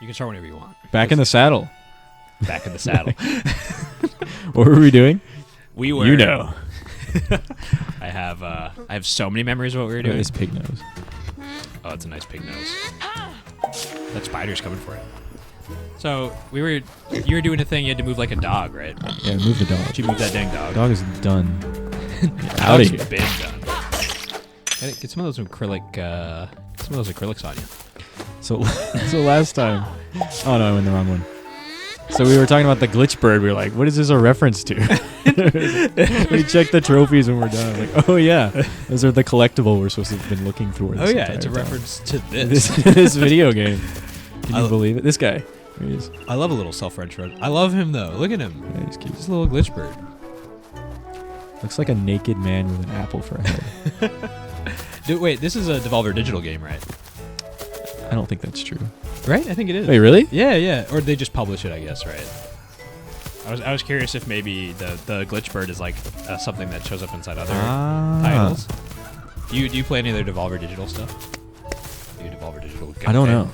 You can start whenever you want. Back in the saddle. Back in the saddle. What were we doing? We were. You know. I have so many memories of what we were doing. His pig nose. Oh, it's a nice pig nose. That spider's coming for it. So you were doing a thing. You had to move like a dog, right? Yeah, move the dog. Did you move that dang dog? Dog is done. Out of here. Been done. Get some of those acrylics on you. So last time. Oh no, I went the wrong one. So we were talking about the glitch bird. We were like, what is this a reference to? We checked the trophies when we're done. Like, oh yeah, those are the collectible we're supposed to have been looking for. Oh yeah, it's a reference to this. this video game. Can you believe it? This guy. Here he is. I love a little self-retro. I love him though. Look at him. Yeah, he's cute. He's a little glitch bird. Looks like a naked man with an apple for a head. Dude, wait, this is a Devolver Digital game, right? I don't think that's true. Right? I think it is. Wait, really? Yeah. Or they just publish it, I guess, right? I was curious if maybe the glitch bird is like something that shows up inside other titles. Do you play any other Devolver Digital stuff? You Devolver Digital? I don't know.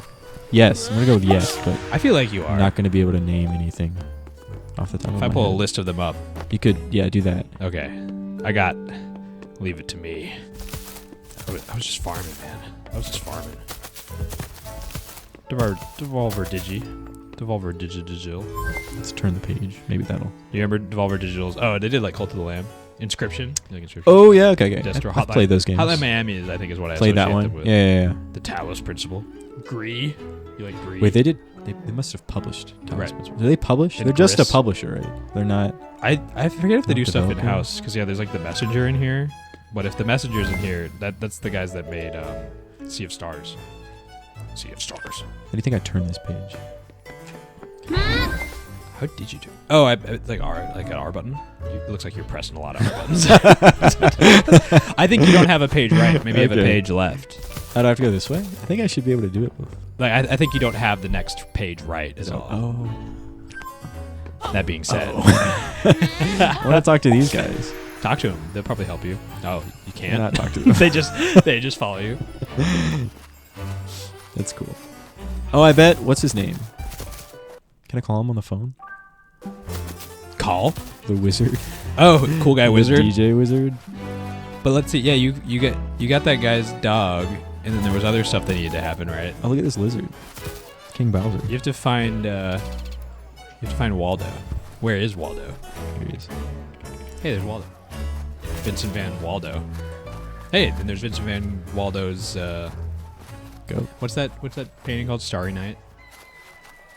Yes, I'm gonna go with yes, but I feel like you are. I'm not gonna be able to name anything off the top of my head. If I pull a list of them up, you could, yeah, do that. Okay, leave it to me. I was just farming, man. I was just farming. Devolver Digital. Let's turn the page. Maybe that'll. Do you remember Devolver Digital's? Oh, they did like Cult of the Lamb, Inscription. You like Inscription? Oh yeah, okay. I've I've played those games. Hotline Miami is, I think, is what I played that associate one. them with. Yeah. The Talos Principle. Gree. You like Gree? Wait, they did. They must have published. Right. Do they publish? And They're just a Gris. publisher, right? They're not. I forget if they do stuff in developer? house because there's like the Messenger in here. But if the Messenger's in here, that's the guys that made Sea of Stars. Sea of Stars. How do you think I turned this page? How did you do? Oh, like an R button. It looks like you're pressing a lot of R buttons. I think you don't have a page right. Maybe you have a page left. How do I have to go this way? I think I should be able to do it. Like I think you don't have the next page right. Is all. Oh. That being said, I want to talk to these guys. Talk to them. They'll probably help you. Oh, you can't. Not talk to them. they just follow you. That's cool. Oh, I bet. What's his name? Can I call him on the phone? Call The wizard. Oh, cool guy wizard. DJ wizard. But let's see. Yeah, you got that guy's dog, and then there was other stuff that needed to happen, right? Oh, look at this lizard. King Bowser. You have to find Waldo. Where is Waldo? Here he is. Hey, there's Waldo. Vincent Van Waldo. Hey, and there's Vincent Van Waldo's. Go. What's that painting called? Starry Night.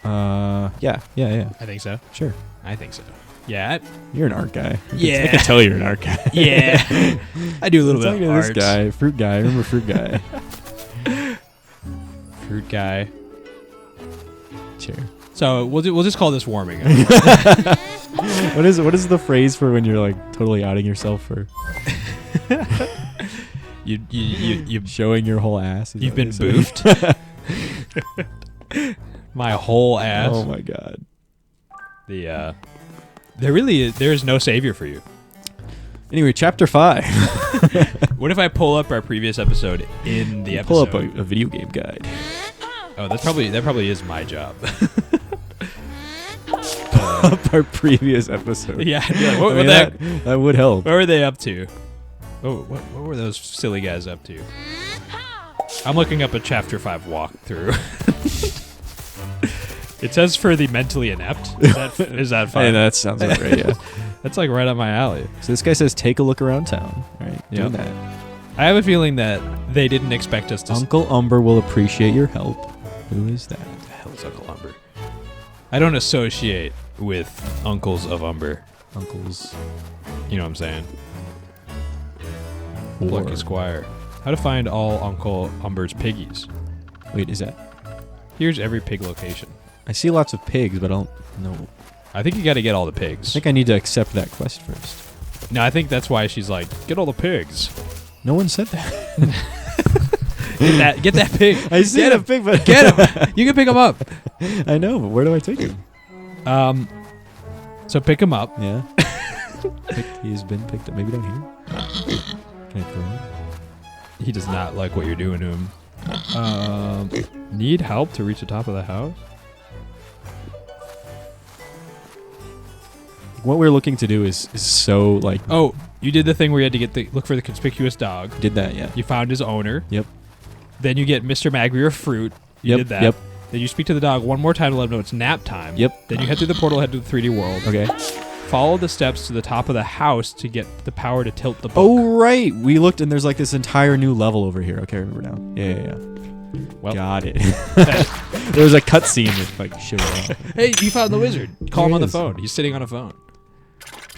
Yeah. I think so. Sure. I think so. Yeah. You're an art guy. Yeah. I can tell you're an art guy. Yeah. I do a little Talking bit to of this art. guy, fruit guy. Remember fruit guy? Fruit guy. Chair. So we'll just call this warming up. What is the phrase for when you're like totally outing yourself for you showing your whole ass? You've been boofed. My whole ass. Oh my god. There is no savior for you. Anyway, chapter 5. What if I pull up our previous episode in the Pull episode? up a video game guide. Oh, that probably is my job. Up our previous episode. Yeah. That would help. What were they up to? Oh, what were those silly guys up to? I'm looking up a chapter 5 walkthrough. It says for the mentally inept. Is that fine? Hey, that sounds about right, yeah. That's like right up my alley. So this guy says take a look around town. Right? Doing that. I have a feeling that they didn't expect us to... Uncle Umber will appreciate your help. Who is that? What the hell is Uncle Umber? I don't associate with uncles of Umber. Uncles. You know what I'm saying? Or- Plucky Squire. How to find all Uncle Umber's piggies. Wait, is that? Here's every pig location. I see lots of pigs, but I don't know. I think you got to get all the I pigs. think I need to accept that quest first. No, I think that's why she's like, get all the pigs. No one said that. Get that pig. I see Get a him. pig, but Get him. You can pick him up. I know, but where do I take him? So pick him up. Yeah. He's been picked up. Maybe down here. Can I throw him? He does not like what you're doing to him. Need help to reach the top of the house? What we're looking to do is so like. Oh, you did the thing where you had to look for the conspicuous dog. Did that? Yeah. You found his owner. Yep. Then you get Mr. Magri or fruit. You did that. Yep. Then you speak to the dog one more time to let him know it's nap time. Yep. Then you head through the portal, head to the 3D world. Okay. Follow the steps to the top of the house to get the power to tilt the book. Oh right, we looked and there's like this entire new level over here. Okay, I remember now. Yeah. Well, got it. There was a cutscene that like showed up. Hey, you found the wizard. Call There him on he the is. phone. He's sitting on a phone.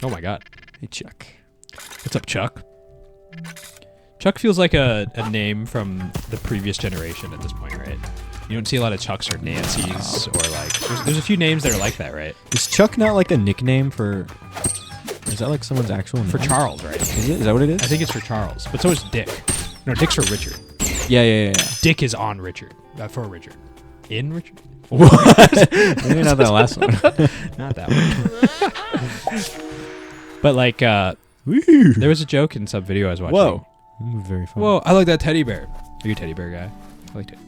Oh my god. Hey Chuck. What's up, Chuck? Chuck feels like a name from the previous generation at this point, right? You don't see a lot of Chucks or Nancys or like... There's a few names that are like that, right? Is Chuck not like a nickname for? Is that like someone's actual name? For Charles, right? Is it? Is that what it is? I think it's for Charles. But so is Dick. No, Dick's for Richard. Yeah. Dick is on Richard. For Richard. In Richard? What? Maybe not that last one. Not that one. But like, Woo. there was a joke in some video I was watching. Whoa. Very fun. Whoa, I like that teddy bear. Are you a teddy bear guy? I like teddy bears.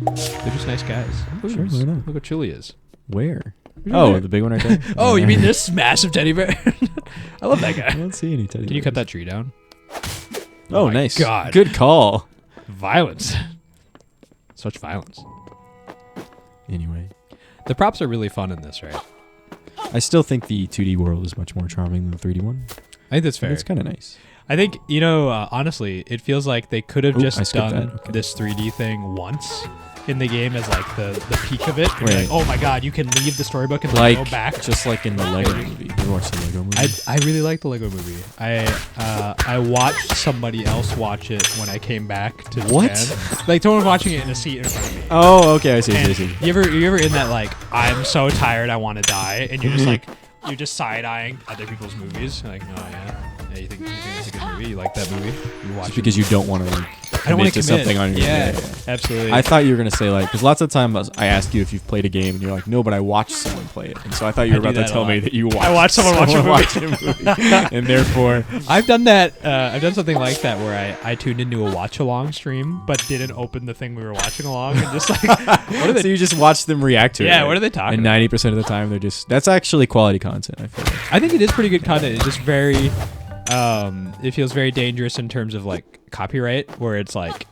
They're just nice guys. Sure, why not? Look what Chili is. Where? Right Oh, there. the big one right there. Oh, you mean this massive teddy bear? I love that I guy. don't see any teddy. Can you cut bears. that tree down? Oh, my nice. God. Good call. Violence. Such violence. Anyway, The props are really fun in this, right? I still think the 2D world is much more charming than the 3D one. I think that's fair. It's kind of nice. I think, honestly, it feels like they could have Ooh, I just skipped done that. Okay. this 3D thing once in the game as like the peak of it. And be Right. like, oh my god, you can leave the storybook and Like go back. just like in the Lego movie. You watched the Lego movie? I really like the Lego movie. I watched somebody else watch it when I came back to What? Japan. Like someone watching it in a seat in front of me. Oh, okay. I see. And I see. you ever in that like I'm so tired I want to die and you're just like you're just side eyeing other people's movies like oh yeah you think it's a good movie, you like that movie, you watch Just it. because you don't want to like I don't want commit to something on your yeah, absolutely. I thought you were gonna say like because lots of times I ask you if you've played a game and you're like no, but I watched someone play it, and so I thought you were I do about to that a tell me lot. that you watched. I watched someone watch a movie, and therefore I've done that. I've done something like that where I tuned into a watch along stream, but didn't open the thing we were watching along, and just like, what are they? so you just watch them react to it. Yeah, right? what are they talking? And 90% of the time they're just that's actually quality content. I feel like. I think it is pretty good content. It's just very, it feels very dangerous in terms of like copyright, where it's like,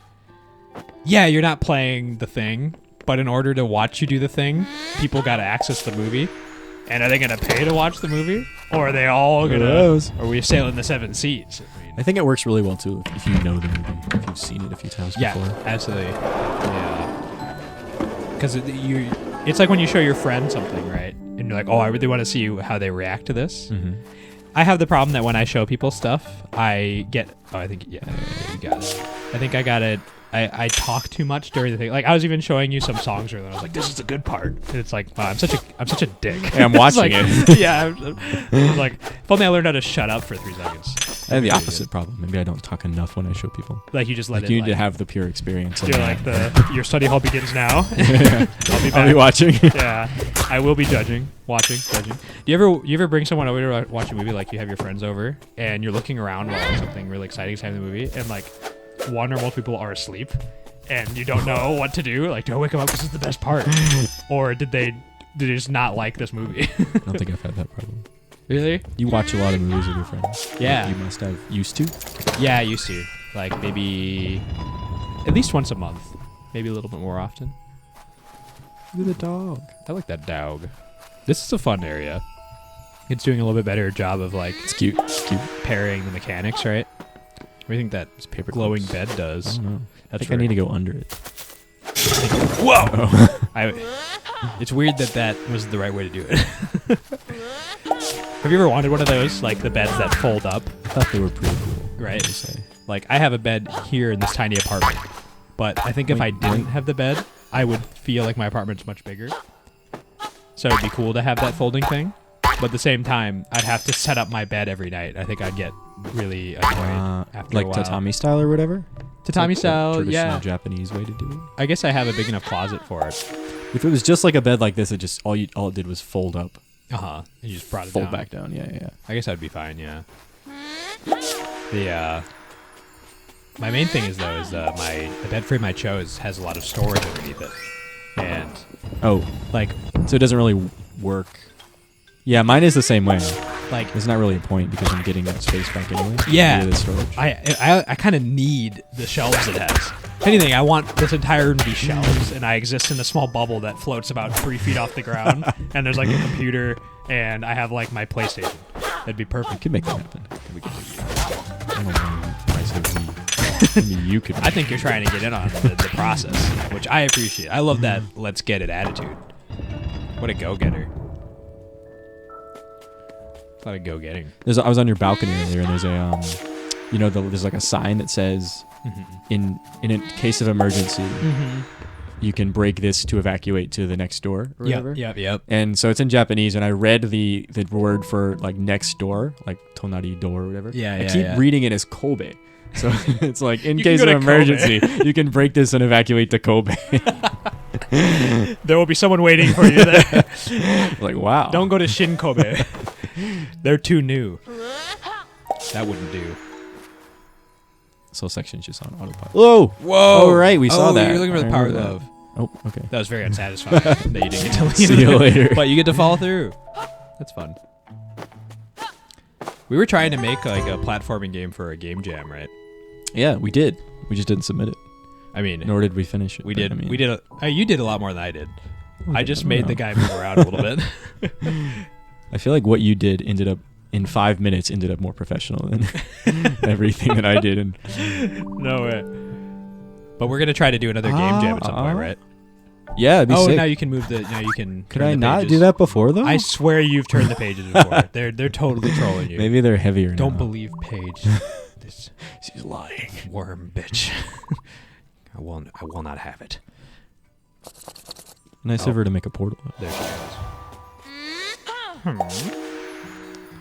yeah, you're not playing the thing, but in order to watch you do the thing, people got to access the movie. And are they going to pay to watch the movie? Or are they all going to... Are we sailing the 7 seas? I think it works really well too if you know the movie, if you've seen it a few times Yeah, before. absolutely. Yeah. Because it's like when you show your friend something, right? And you're like, oh, I really want to see how they react to this. Mm-hmm. I have the problem that when I show people stuff, I get... Oh, I think... Yeah, you got it. I think I got it. I talk too much during the thing. Like I was even showing you some songs earlier. I was like, "This is the good part." And it's like, wow, I'm such a dick. Hey, I'm It's watching like, it. Yeah, I was like, if only I learned how to shut up for 3 seconds. I have the opposite problem. Maybe I don't talk enough when I show people. Like you just let Like it. you need to have the pure experience. You're like your study hall begins now. Yeah. I'll be back. I'll be watching. Yeah, I will be judging. Do you ever bring someone over to watch a movie? Like you have your friends over and you're looking around while something really exciting is happening in the movie, and like one or more people are asleep. And you don't know what to do. Like, do I wake them up? This is the best part. Or did they just not like this movie? I don't think I've had that problem. Really? You watch a lot of movies with your friends. Yeah. Like you must have used to. Yeah, I used to. Like maybe at least once a month. Maybe a little bit more often. Look at the dog. I like that dog. This is a fun area. It's doing a little bit better job of like It's cute. It's cute. pairing the mechanics, right? What do you think that Paper glowing clips. bed I does? don't know. That's I think I need to go under it. Whoa! Oh. It's weird that was the right way to do it. Have you ever wanted one of those, like the beds that fold up? I thought they were pretty cool. Right. To say. Like I have a bed here in this tiny apartment, but I think if I didn't have the bed, I would feel like my apartment's much bigger. So it'd be cool to have that folding thing, but at the same time, I'd have to set up my bed every night. I think I'd get really annoyed after like a while. tatami style or whatever. Tatami Like the style, traditional yeah. Japanese way to do it. I guess I have a big enough closet for it. If it was just like a bed like this, it just all it did was fold up, You just brought it fold down. back down. Yeah. I guess that'd be fine. Yeah. My main thing is though the bed frame I chose has a lot of storage underneath it, and Oh, like so it doesn't really work. Yeah, mine is the same way. Like, There's not really a point because I'm getting that space back anyway. Yeah. via the storage. I kind of need the shelves it has. If anything, I want this entire room to be shelves, and I exist in a small bubble that floats about 3 feet off the ground, and there's like a computer, and I have like my PlayStation. That'd be We perfect. could make that happen. We could do I don't know why I said we. Maybe you could. I think you're trying to get in on the process, which I appreciate. I love that let's get it attitude. What a go-getter. A lot of go-getting. I was on your balcony earlier, and there's a there's like a sign that says, in a case of emergency, you can break this to evacuate to the next door or whatever. Yep. And so it's in Japanese, and I read the word for like next door, like tonari door or whatever. I keep reading it as Kobe. So it's like, in case of emergency, you can break this and evacuate to Kobe. There will be someone waiting for you there. Like, wow. Don't go to Shin Kobe. They're too new. That wouldn't do. So section's just on autopilot. Whoa! Whoa! Oh, right, we saw that. You were looking for the I power remember glove. Oh, okay. That was very unsatisfying that you didn't get to leave. See you later. But you get to follow through. That's fun. We were trying to make like a platforming game for a game jam, right? Yeah, we did. We just didn't submit it. I mean, Nor did we finish it. we but did. I mean, We did. You did a lot more than I did. I just I made don't the know. guy move around a little bit. I feel like what you did ended up in 5 minutes ended up more professional than everything that I did. And No way. But we're gonna try to do another game jam at some point, right? yeah, it'd be sick. Now you can move the. Now you can. Could turn I the not pages. do that before though? I swear you've turned the pages before. They're totally trolling you. Maybe they're heavier. Don't now. believe Paige. This She's lying. worm bitch. I will not have it. Nice Oh. of her to make a portal. There she goes.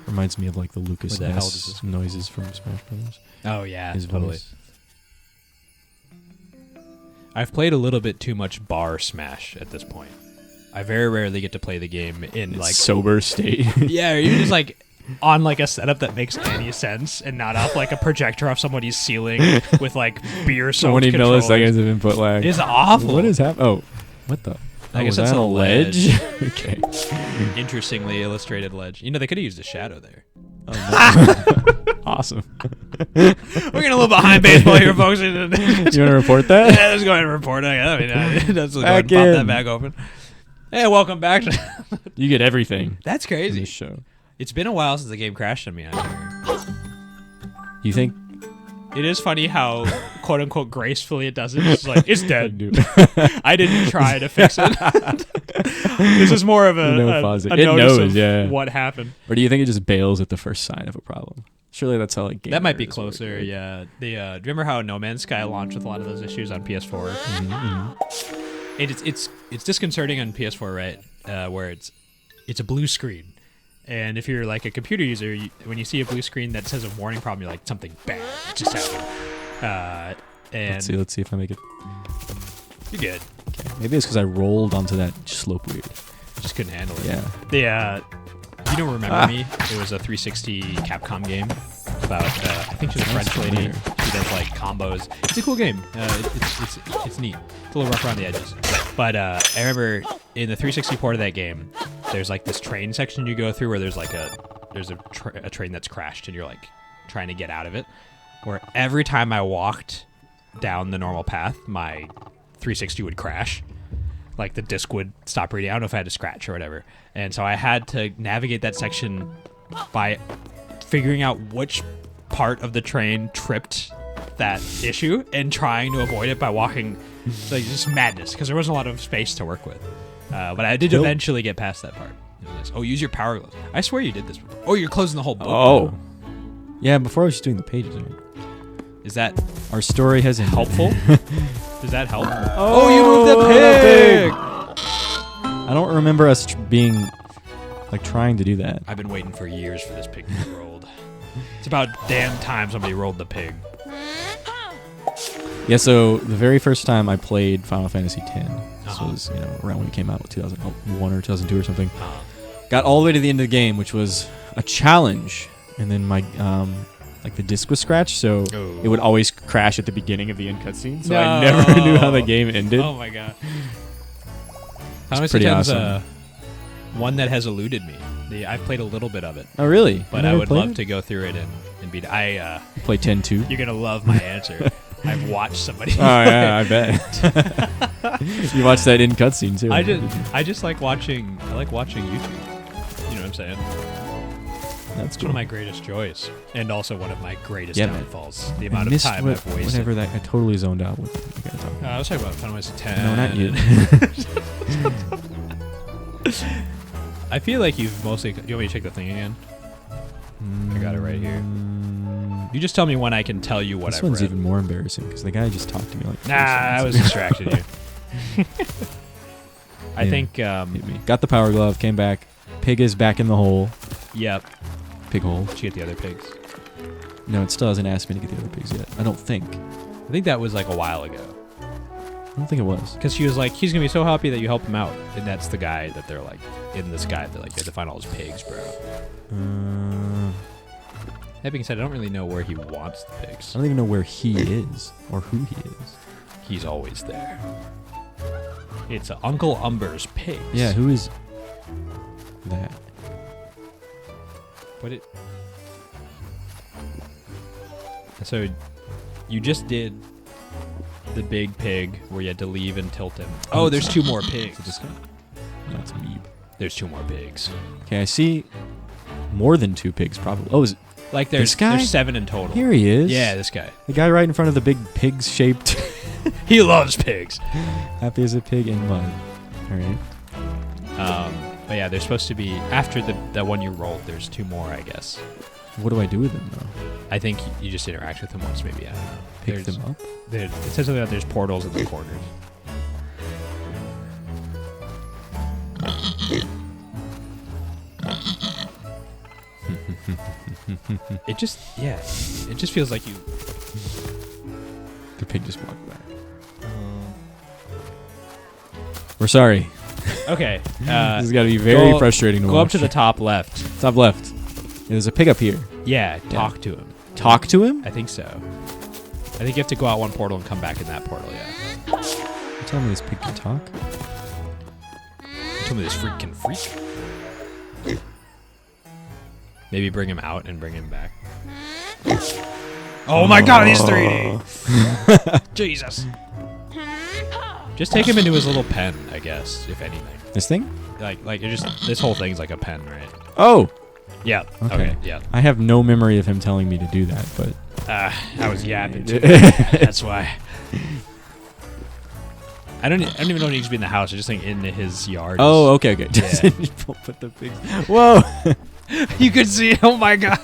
Reminds me of like the Lucas Where the hell does this go? noises from Smash Brothers. Oh yeah, His totally. voice. I've played a little bit too much bar Smash at this point. I very rarely get to play the game in Like like sober state. yeah, or even just like on like a setup that makes any sense and not off like a projector off somebody's ceiling with like beer So soaked many controllers. milliseconds of input lag. It's awful. What is happening? Oh, what the? I Oh, guess was that's that a on ledge. Okay. Interestingly illustrated ledge. You know, they could have used a shadow there. Awesome. We're getting a little behind baseball here, folks. You want to report that? Yeah, let's go ahead and report it. I mean, let's go ahead and Back pop that in. back open. Hey, welcome back. You get everything That's in crazy. this show. It's been a while since the game crashed on me on here. You think? It is funny how, quote unquote, gracefully it does it. It's like, it's dead. I didn't try to fix it. This is more of a, No a, fuzz. a It notice knows, of yeah. what happened. Or do you think it just bails at the first sign of a problem? Surely that's how like game That might be errors work, closer, right? yeah. Do you remember how No Man's Sky launched with a lot of those issues on PS4? It's disconcerting on PS4, right? Where it's a blue screen, and if you're like a computer user, when you see a blue screen that says a warning problem, you're like, something bad just happened. And Let's see if I make it. you're good. Okay. Maybe it's because I rolled onto that slope weird. Just couldn't handle it. Yeah. You don't remember me? It was a 360 Capcom game about I think she's a French lady. She does like combos. It's a cool game. It's neat. It's a little rough around the edges. But I remember in the 360 port of that game, there's like this train section you go through where there's like a train that's crashed and you're like trying to get out of it. Where every time I walked down the normal path, my 360 would crash. Like the disc would stop reading. I don't know if I had to scratch or whatever. And so I had to navigate that section by figuring out which part of the train tripped that issue and trying to avoid it by walking. Like just madness because there wasn't a lot of space to work with. But I did eventually get past that part. It was nice. Oh, use your power gloves. I swear you did this before. Oh, you're closing the whole book. Oh. Yeah, before I was just doing the pages. Right? Is that Our story has ended. helpful? Does that help? Oh, you moved the pig! I don't remember us being like trying to do that. I've been waiting for years for this pig to be rolled. It's about damn time somebody rolled the pig. Yeah, so the very first time I played Final Fantasy X, this Uh-huh. was around when it came out, 2001 or 2002 or something. Uh, Got all the way to the end of the game, which was a challenge, and then my like the disc was scratched, so Oh. it would always crash at the beginning of the end cutscene. So No. I never knew how the game ended. Oh my god. It's Final pretty Fantasy X's awesome. one that has eluded me. I've played a little bit of it, Oh, really? but I would love to go through it and beat it. play 10-2. You're gonna love my answer. I've watched somebody. Oh yeah, I bet. You watched that in cutscene too. I just like watching. I like watching YouTube. You know what I'm saying? That's It's one of my greatest joys, and also one of my greatest Yeah, man. downfalls. The amount of time I've wasted. Whatever that, I totally zoned out with. You gotta talk about. I was talking about Final Fantasy 10. No, not you. I feel like you've mostly. Do you want me to check the thing again? I got it right here. You just tell me when I can tell you what This I've one's read. even more embarrassing because the guy just talked to me like. Nah, I was distracting you. I Yeah. think. Hit me. Got the power glove. Came back. Pig is back in the hole. Yep. Pig hole. Did you get the other pigs? No, it still hasn't asked me to get the other pigs yet. I don't think. I think that was like a while ago. I don't think it was. Because she was like, he's gonna be so happy that you helped him out, and that's the guy that they're like in this guy. They're like, you have to find all his pigs, bro. That being said, I don't really know where he wants the pigs. I don't even know where he is or who he is. He's always there. It's Uncle Umber's pigs. Yeah, who is that? But it. So, you just did the big pig where you had to leave and tilt him. Oh, there's two more pigs. Is it this guy? No, it's Meeb. There's two more pigs. Okay, I see more than 2 pigs probably. Oh, is it? Like This guy? there's 7 in total. Here he is. Yeah, this guy. The guy right in front of the big pig-shaped. He loves pigs. Happy as a pig in mud. All right. But yeah, they're supposed to be after that one you rolled. There's 2 more, I guess. What do I do with them though? I think you just interact with them once, maybe. I don't know. Pick them up? It says something about there's portals in the corners. It just feels like you. The pig just walked back. We're sorry. Okay. This has got to be very go- frustrating to watch. Go up to the top left. top left. There's a pig up here. Yeah, talk to him. Talk to him? I think so. I think you have to go out one portal and come back in that portal. Yeah. You telling me this pig can talk? You told me this freak can freak. Maybe bring him out and bring him back. Oh my God, he's 3D. Jesus. Just take him into his little pen, I guess, if anything. This thing? Like it just this whole thing's like a pen, right? Oh! Yeah. Okay. Yeah. I have no memory of him telling me to do that, but... I was yapping too. That's why. I don't even know he needs to be in the house. I just think in his yard. Oh, okay. Yeah. Put the pigs... Whoa! You could see. Oh my God.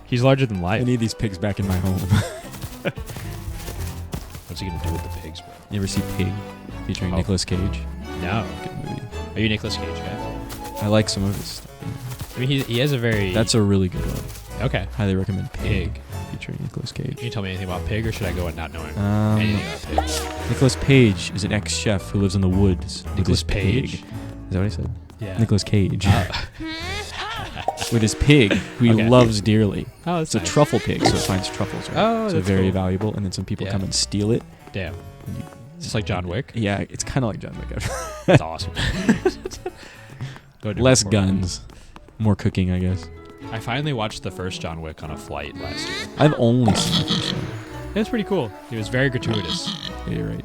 He's larger than I life. need these pigs back in my home. What's he gonna do with the pigs, bro? You ever see Pig featuring Nicolas Cage? No. Good movie. Are you a Nicolas Cage guy? I like some of his stuff. I mean, he has a very. That's a really good one. Okay. Highly recommend Pig, Pig. featuring Nicolas Can Cage. you tell me anything about Pig, or should I go in not knowing anything about Pig? Nicolas Page is an ex-chef who lives in the woods. with Nicolas his Page? pig. Is that what I said? Yeah. Nicolas Cage. Oh. With his pig, who he Okay. loves dearly. Oh, It's that's a truffle pig, so it finds truffles. Right? Oh, so that's very cool. valuable. And then some people Yeah. come and steal it. Damn. Just like John Wick. Yeah, it's kind of like John Wick. That's awesome. Go do Less it. guns, more cooking, I guess. I finally watched the first John Wick on a flight last year. I've only seen the first one. It was pretty cool. It was very gratuitous. Yeah, you're right.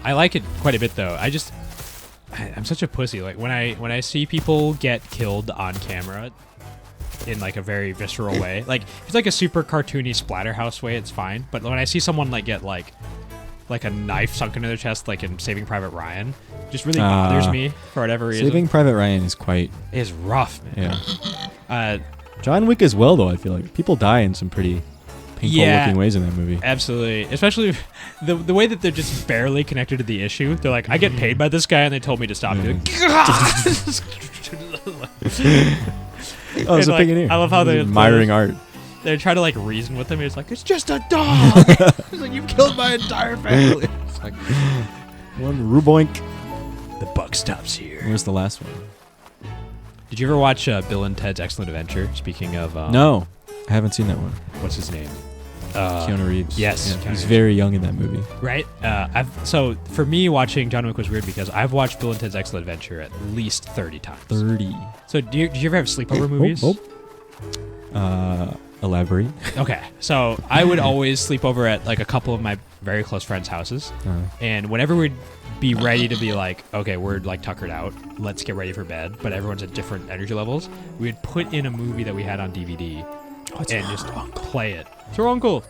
I like it quite a bit though. I'm such a pussy. Like when I see people get killed on camera in like a very visceral way, like if it's like a super cartoony Splatterhouse way, it's fine. But when I see someone like get like a knife sunk into their chest, like in Saving Private Ryan, it just really bothers me for whatever reason. Saving Private Ryan is quite... It is rough, man. Yeah. John Wick as well, though, I feel like. People die in some pretty painful-looking ways in that movie. Absolutely. Especially the way that they're just barely connected to the issue. They're like, I get paid by this guy, and they told me to stop doing Oh, it's a like, pig in here. I love how they're admiring art. They try to like reason with him. He's like, it's just a dog. He's like, you've killed my entire family. It's like, One Ruboink. the buck stops here. Where's the last one? Did you ever watch Bill and Ted's Excellent Adventure? Speaking of, No, I haven't seen that one. what's his name? Keanu Reeves. Yes, Yeah, Keanu he's Reeves. very young in that movie. Right? So for me, watching John Wick was weird because I've watched Bill and Ted's Excellent Adventure at least 30 times. 30. So did you ever have sleepover movies? Elaborate. Okay, so I would always sleep over at like a couple of my very close friends' houses, and whenever we'd be ready to be like, okay, we're like tuckered out, let's get ready for bed, but everyone's at different energy levels, we'd put in a movie that we had on DVD and just play it. It's your uncle.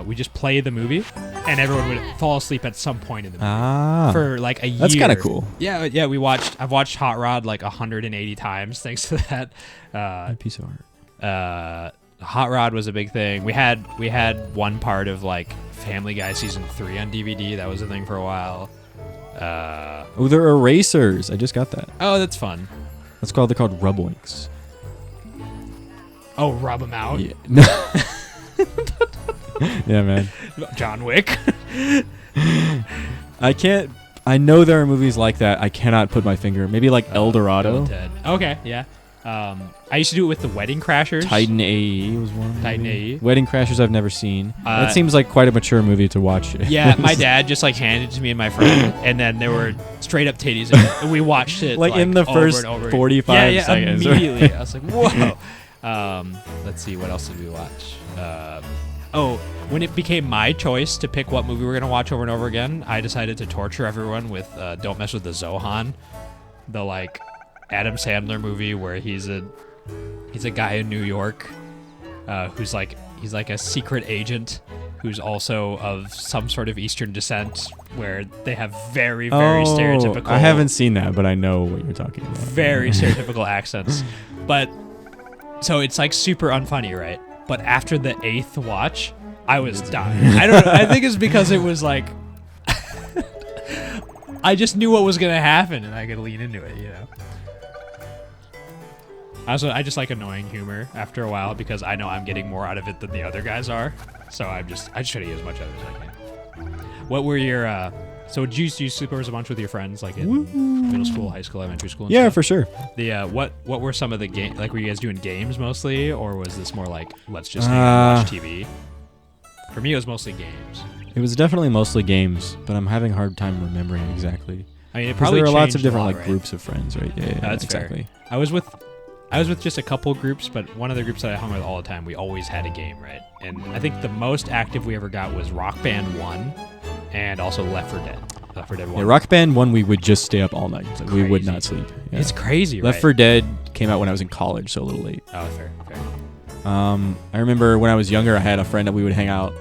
We just play the movie, and everyone would fall asleep at some point in the movie for like a year. That's kind of cool. Yeah. I've watched Hot Rod like 180 times thanks to that. Piece of art. Hot Rod was a big thing. We had one part of like Family Guy season 3 on DVD. That was a thing for a while. They're erasers. I just got that. Oh, that's fun. They're called rub winks. Oh, rub them out. Yeah. Yeah, man. John Wick. I know there are movies like that. I cannot put my finger. Maybe like El Dorado. Okay, yeah. I used to do it with the Wedding Crashers. Titan AE was one. Titan AE. Wedding Crashers I've never seen. That seems like quite a mature movie to watch. Yeah, my dad just like handed it to me and my friend, and then there were straight up titties, and we watched it like in the over first and over. 45 seconds. Immediately. I was like, whoa. Let's see, what else did we watch? When it became my choice to pick what movie we're gonna watch over and over again, I decided to torture everyone with Don't Mess with the Zohan, the like Adam Sandler movie where he's a guy in New York who's like a secret agent who's also of some sort of Eastern descent, where they have very stereotypical. I haven't seen that, but I know what you're talking about. Very stereotypical accents, but so it's like super unfunny, right? But after the 8th watch, I was dying. I don't know. I think it's because it was like I just knew what was gonna happen and I could lean into it, you know. I just like annoying humor after a while because I know I'm getting more out of it than the other guys are. So I just try to get as much out of it as I can. What were your so did you use sleepovers a bunch with your friends like in middle school, high school, elementary school? And yeah, stuff? for sure. The what were some of the game, like were you guys doing games mostly, or was this more like let's just hang out and watch TV? For me, it was mostly games. It was definitely mostly games, but I'm having a hard time remembering exactly. I mean, it probably there are lots of changed a different lot, like right? groups of friends, right? Yeah, That's exactly. fair. I was with just a couple groups, but one of the groups that I hung with all the time, we always had a game, right? And I think the most active we ever got was Rock Band 1 and also Left 4 Dead. Left 4 Dead 1. Yeah, Rock Band 1, we would just stay up all night. Like, we would not sleep. Yeah. It's crazy, right? Left 4 Dead came out when I was in college, so a little late. Oh, fair. I remember when I was younger, I had a friend that we would hang out.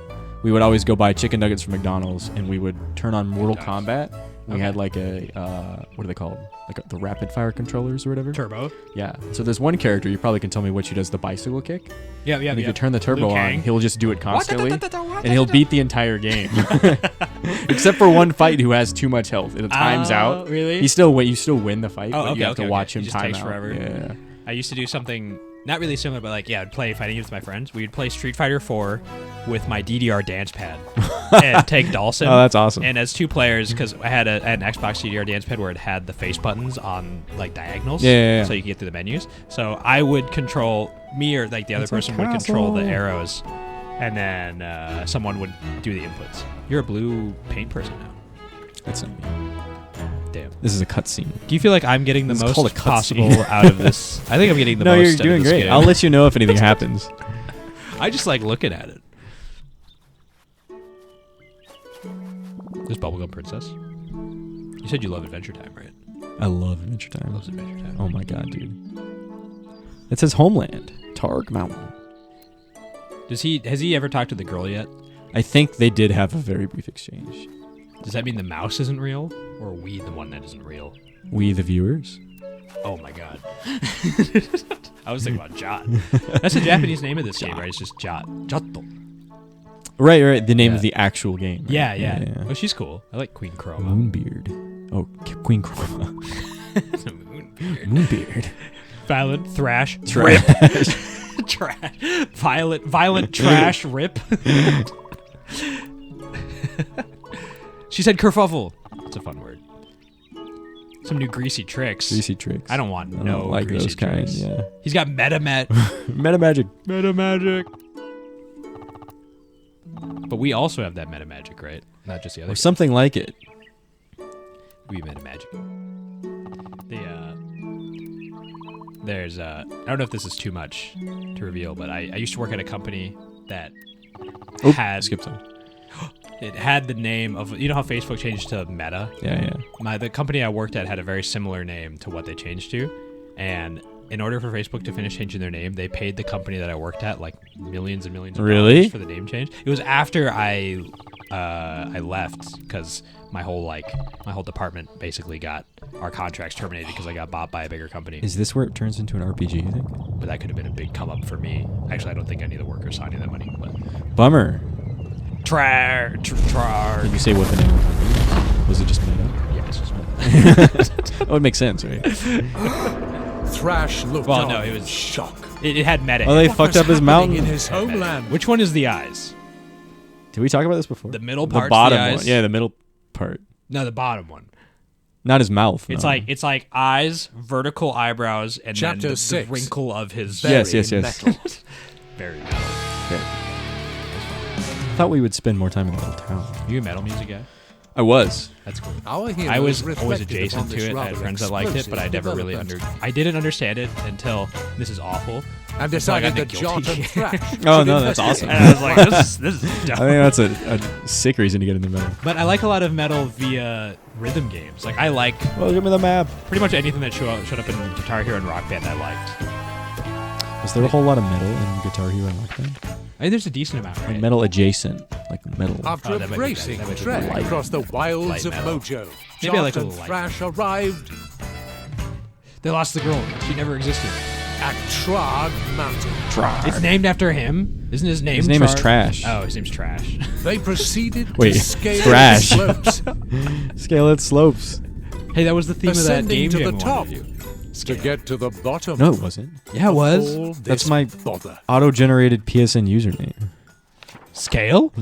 We would always go buy chicken nuggets from McDonald's, and we would turn on Mortal Kombat. We had like what are they called? Like the rapid fire controllers or whatever. Turbo. Yeah. So there's one character, you probably can tell me which he does the bicycle kick. Yeah. And if you turn the turbo Liu on, Kang. he'll just do it constantly, and he'll beat the entire game, except for one fight who has too much health. It times out. Really? You still win the fight, but you have to watch him It just time takes out. forever. Yeah. I used to do something not really similar, but like I'd play fighting games with my friends. We'd play Street Fighter 4 with my DDR dance pad and take Dawson. Oh, that's awesome. And as two players, because I had an Xbox DDR dance pad where it had the face buttons on like diagonals, Yeah. so you could get through the menus. So I would control me, or like the other person would control the arrows, and then someone would do the inputs. You're a blue paint person now. That's not me. Damn. This is a cutscene. Do you feel like I'm getting the This is called most a cutscene. possible out of this? I think I'm getting the No, most. you're out doing of this great. game. I'll let you know if anything happens. I just like looking at it. This Bubblegum Princess. You said you love Adventure Time, right? I love Adventure Time. Loves Adventure Time. Oh my god, dude. It says Homeland, Targ Mountain. Has he ever talked to the girl yet? I think they did have a very brief exchange. Does that mean the mouse isn't real, or are we the one that isn't real? We, the viewers. Oh my god. I was thinking about Jot. That's the Japanese name of this game, right? It's just Jot. Jotto. Right. The name of the actual game. Right? Yeah. Oh, she's cool. I like Queen Chroma. Moonbeard. Oh, Queen Chroma. Moonbeard. Violent thrash. Rip. Trash. Violent trash rip. She said kerfuffle. It's a fun word. Some new greasy tricks. Greasy tricks. I don't want I no don't like greasy those kinds. tricks. Yeah. He's got meta Meta magic. magic. But we also have that meta magic, right? Not just the other. Or something like it. We meta magic. There's I don't know if this is too much to reveal, but I used to work at a company that had skip some. It had the name of, you know how Facebook changed to Meta? Yeah. The company I worked at had a very similar name to what they changed to, and in order for Facebook to finish changing their name, they paid the company that I worked at like millions and millions of dollars for the name change. It was after I left because my whole department basically got our contracts terminated because I got bought by a bigger company. Is this where it turns into an RPG, you think? But that could have been a big come up for me. Actually, I don't think any of the workers saw any of that money. But Bummer. Did Did you say what the name was? Was it just made up? Yeah, it's just made That would make sense, right? Thrash looked Well, on no, it in was shock. It had meta. Oh, they What fucked was up his happening mountain. in his homeland. Which one is the eyes? Did we talk about this before? The middle The part's bottom the eyes? one. Yeah, the middle part. No, the bottom one. Not his mouth. It's no. like eyes, vertical eyebrows, and Chapter then the 6. wrinkle of his. Yes. Metal. Very metal. I thought we would spend more time in the little town. You a metal music guy? I was. That's cool. Our I was heroes always reflected adjacent upon to this it. I had rather friends that liked it, but I explosive never really development I didn't understand it until this is awful. and until I got decided that guilty. Jot and Thrash. Oh, should no, that's investigate. awesome. And I was like, this is I dumb. think that's a sick reason to get into metal. But I like a lot of metal via rhythm games. Like I like Well, give me the map. pretty much anything that showed up in Guitar Hero and Rock Band. I liked. Was there a whole lot of metal in Guitar Hero and Rock Band? I think there's a decent amount, right? Like metal adjacent, like metal. After Oh, a that might be bracing that might be trek light. across the wilds Light of metal. Mojo, Maybe I like Jot a and little light. Thrash arrived They lost the girl. She never existed. at Trog Mountain. It's named after him. Isn't his name? His name is Char- Trash. Oh, his name's Trash. They proceeded Wait, to scale Thrash. the slopes Scale its slopes. Hey, that was the theme of that Ascending game to jam the we top. wanted to do. to get to the bottom. No, it wasn't. Yeah, it was. All That's this my bother. auto-generated PSN username. Scale?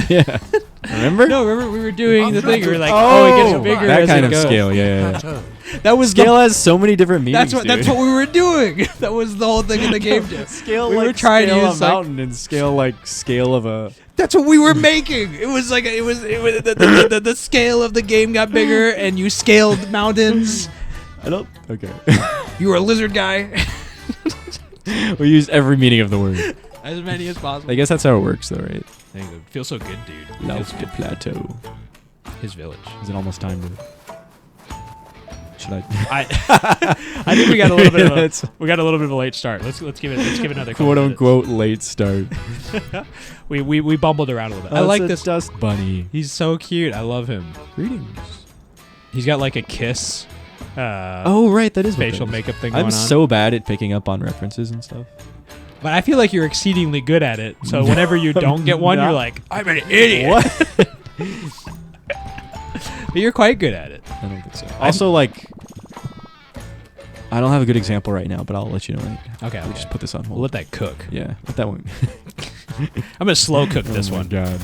Yeah. Remember? No, remember we were doing the thing. We were like, Oh, it gets bigger that as kind it of goes. scale. Yeah. Plateau. That was Scale has so many different meanings. That's what we were doing. That was the whole thing in the game jam. Scale we like were trying scale to a use like, mountain and scale like scale of a. that's what we were making. It was like it was the scale of the game got bigger and you scaled mountains. I don't. Okay. You were a lizard guy. We used every meaning of the word. As many as possible. I guess that's how it works, though, right? It feels so good, dude. It Love feels the good. plateau. His village. Is it almost time to? Should I? I think we got a little bit of That's a late start. Let's give it another couple quote minutes. unquote late start. We bumbled around a little bit. I Oh, like it's a this. dust bunny. He's so cute. I love him. Greetings. He's got like a kiss. Oh right, that is what facial that is. makeup thing going I'm on. so bad at picking up on references and stuff. But I feel like you're exceedingly good at it. So whenever you don't get one, you're like, I'm an idiot. What? But you're quite good at it. I don't think so. Also, like, I don't have a good example right now, but I'll let you know. Like, Okay, we just put this on hold. We'll let that cook. Yeah, let that one. I'm gonna slow cook this Oh my one. God.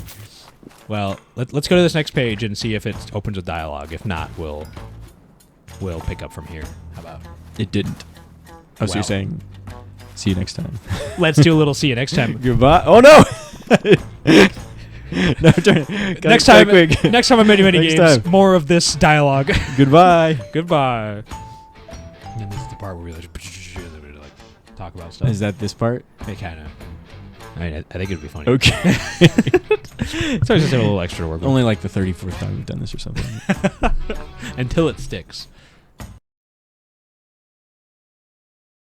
Well, let's go to this next page and see if it opens with dialogue. If not, we'll pick up from here. How about? It didn't. Oh, so Wow. you're saying, see you next time. Let's do a little see you next time. Goodbye. Oh no! No, turn. Next time, quick. next time on Many Many Next Games, time. more of this dialogue. Goodbye. Goodbye. And this is the part where we like talk about stuff. Is that this part? It kind of. I mean, I think it'd be funny. Okay. So it's just a little extra work Only like the 34th time we've done this or something. until it sticks.